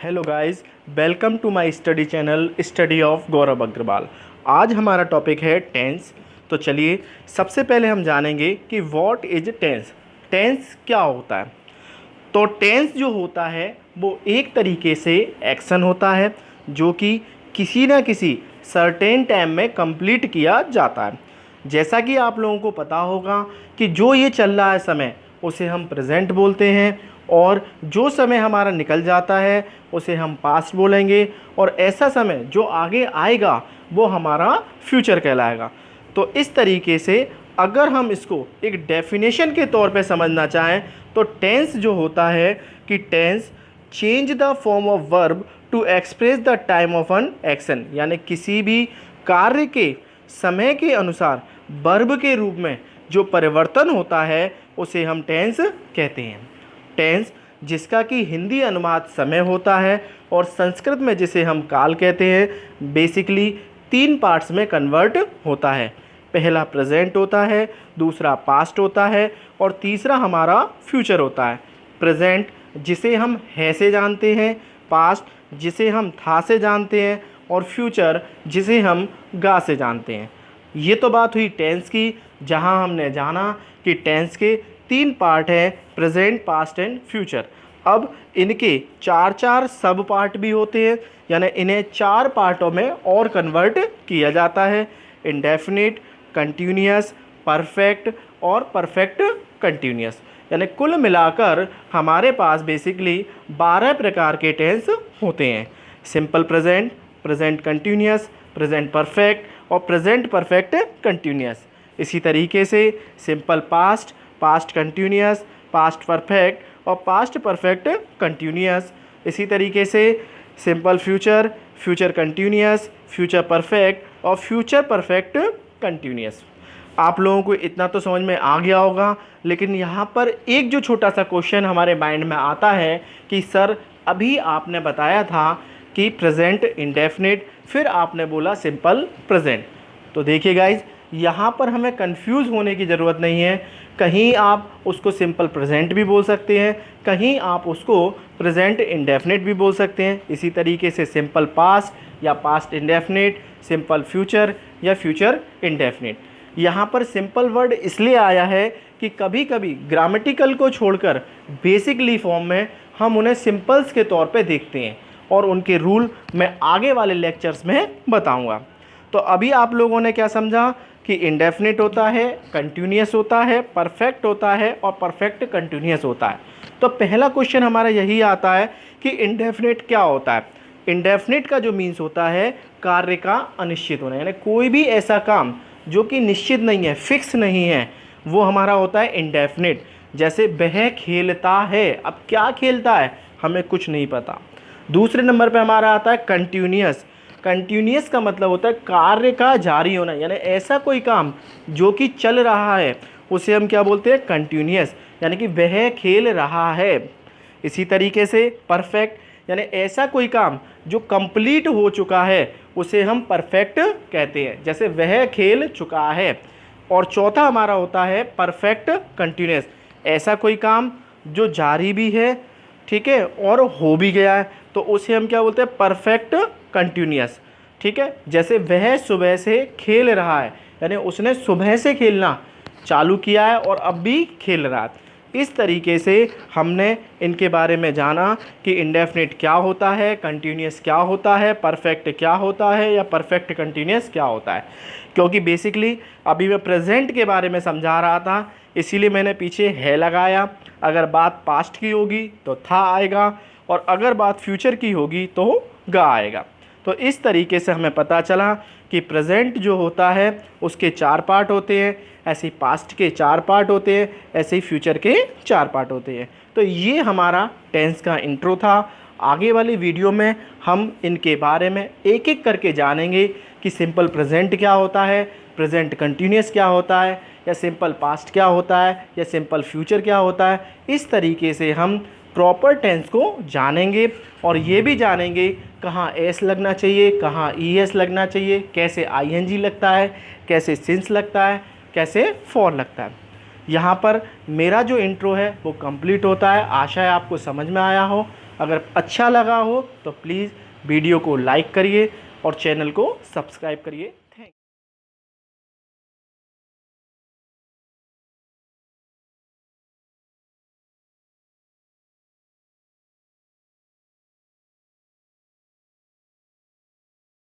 Hello guys, welcome to my study channel study of Gaurav Agrawal. आज हमारा topic है tense. तो चलिए सबसे पहले हम जानेंगे कि व्हाट इज टेंस। टेंस क्या होता है। तो टेंस जो होता है वो एक तरीके से एक्शन होता है जो कि किसी न किसी सर्टेन टाइम में कंप्लीट किया जाता है। जैसा कि आप लोगों को पता होगा कि जो ये चल रहा है समय उसे हम प्रेजेंट बोलते हैं, और जो समय हमारा निकल जाता है उसे हम पास्ट बोलेंगे, और ऐसा समय जो आगे आएगा वो हमारा फ्यूचर कहलाएगा। तो इस तरीके से अगर हम इसको एक डेफिनेशन के तौर पे समझना चाहें तो टेंस जो होता है कि tense change the form of verb to express the time of an action, यानी किसी भी कार्य के समय के अनुसार वर्ब के रूप में जो परिवर्तन होता है उसे हम टेंस कहते हैं। टेंस जिसका कि हिंदी अनुवाद समय होता है और संस्कृत में जिसे हम काल कहते हैं, बेसिकली 3 पार्ट्स में कन्वर्ट होता है। पहला प्रेजेंट होता है, दूसरा पास्ट होता है और तीसरा हमारा फ्यूचर होता है। प्रेजेंट जिसे हम है से जानते हैं, पास्ट जिसे हम था से जानते हैं और फ्यूचर जिसे हम गा से जानते हैं। ये तो बात हुई टेंस की, जहां हमने जाना कि टेंस के 3 पार्ट हैं, प्रेजेंट, पास्ट एंड फ्यूचर। अब इनके 4 सब पार्ट भी होते हैं, यानी इन्हें 4 पार्टों में और कन्वर्ट किया जाता है। इंडेफिनिट, कंटिन्यूअस, परफेक्ट और परफेक्ट कंटिन्यूअस। यानी कुल मिलाकर हमारे पास बेसिकली 12 प्रकार के टेंस होते हैं। Simple present, present continuous, present perfect और प्रेजेंट परफेक्ट कंटिन्यूअस। इसी तरीके से simple past, past continuous, past perfect और पास्ट परफेक्ट कंटिन्यूअस। इसी तरीके से simple future, future continuous, future perfect और फ्यूचर परफेक्ट कंटिन्यूअस। आप लोगों को इतना तो समझ में आ गया होगा, लेकिन यहाँ पर एक जो छोटा सा क्वेश्चन हमारे माइंड में आता है कि सर अभी आपने बताया था कि प्रेजेंट इंडेफिनिट, फिर आपने बोला सिंपल प्रेजेंट। तो देखिए गाइज, यहाँ पर हमें कंफ्यूज होने की ज़रूरत नहीं है। कहीं आप उसको सिंपल प्रेजेंट भी बोल सकते हैं, कहीं आप उसको प्रेजेंट इंडेफिनिट भी बोल सकते हैं। इसी तरीके से सिंपल पास्ट या पास्ट इंडेफिनिट, सिंपल फ्यूचर या फ्यूचर इंडेफिनिट। यहाँ पर सिंपल वर्ड इसलिए आया है कि कभी कभी ग्रामेटिकल को छोड़कर बेसिकली फॉर्म में हम उन्हें सिंपल्स के तौर पे देखते हैं, और उनके रूल मैं आगे वाले लेक्चर्स में बताऊँगा। तो अभी आप लोगों ने क्या समझा कि इंडेफिनिट होता है, कंटिन्यूअस होता है, परफेक्ट होता है और परफेक्ट कंटिन्यूअस होता है। तो पहला क्वेश्चन हमारा यही आता है कि इंडेफिनिट क्या होता है। इंडेफिनिट का जो मीन्स होता है कार्य का अनिश्चित होना, यानी कोई भी ऐसा काम जो कि निश्चित नहीं है, फिक्स नहीं है, वो हमारा होता है इंडेफिनिट। जैसे वह खेलता है, अब क्या खेलता है हमें कुछ नहीं पता। दूसरे नंबर पे हमारा आता है कंटिन्यूअस। कंटिन्यूअस का मतलब होता है कार्य का जारी होना, यानी ऐसा कोई काम जो कि चल रहा है उसे हम क्या बोलते हैं, कंटिन्यूअस, यानी कि वह खेल रहा है। इसी तरीके से परफेक्ट, यानी ऐसा कोई काम जो कंप्लीट हो चुका है उसे हम परफेक्ट कहते हैं, जैसे वह खेल चुका है। और चौथा हमारा होता है परफेक्ट कंटिन्यूअस, ऐसा कोई काम जो जारी भी है, ठीक है, और हो भी गया है, तो उसे हम क्या बोलते हैं, परफेक्ट कंटिन्यूअस। ठीक है, जैसे वह सुबह से खेल रहा है, यानी उसने सुबह से खेलना चालू किया है और अब भी खेल रहा है। इस तरीके से हमने इनके बारे में जाना कि इंडेफिनिट क्या होता है, कंटिन्यूअस क्या होता है, परफेक्ट क्या होता है या परफेक्ट कंटिन्यूअस क्या होता है। क्योंकि बेसिकली अभी मैं प्रेजेंट के बारे में समझा रहा था, इसीलिए मैंने पीछे है लगाया। अगर बात पास्ट की होगी तो था आएगा, और अगर बात फ्यूचर की होगी तो गा आएगा। तो इस तरीके से हमें पता चला कि प्रेजेंट जो होता है उसके 4 पार्ट होते हैं, ऐसे ही पास्ट के 4 पार्ट होते हैं, ऐसे ही फ्यूचर के 4 पार्ट होते हैं। तो ये हमारा टेंस का इंट्रो था। आगे वाली वीडियो में हम इनके बारे में एक एक करके जानेंगे कि सिंपल प्रेजेंट क्या होता है, प्रेजेंट कंटिन्यूअस क्या होता है, या सिंपल पास्ट क्या होता है, या सिंपल फ्यूचर क्या होता है। इस तरीके से हम प्रॉपर टेंस को जानेंगे, और ये भी जानेंगे कहाँ एस लगना चाहिए, कहाँ ई एस लगना चाहिए, कैसे आई एन जी लगता है, कैसे सिंस लगता है, कैसे फॉर लगता है। यहाँ पर मेरा जो इंट्रो है वो कंप्लीट होता है। आशा है आपको समझ में आया हो। अगर अच्छा लगा हो तो प्लीज़ वीडियो को लाइक करिए और चैनल को सब्सक्राइब करिए।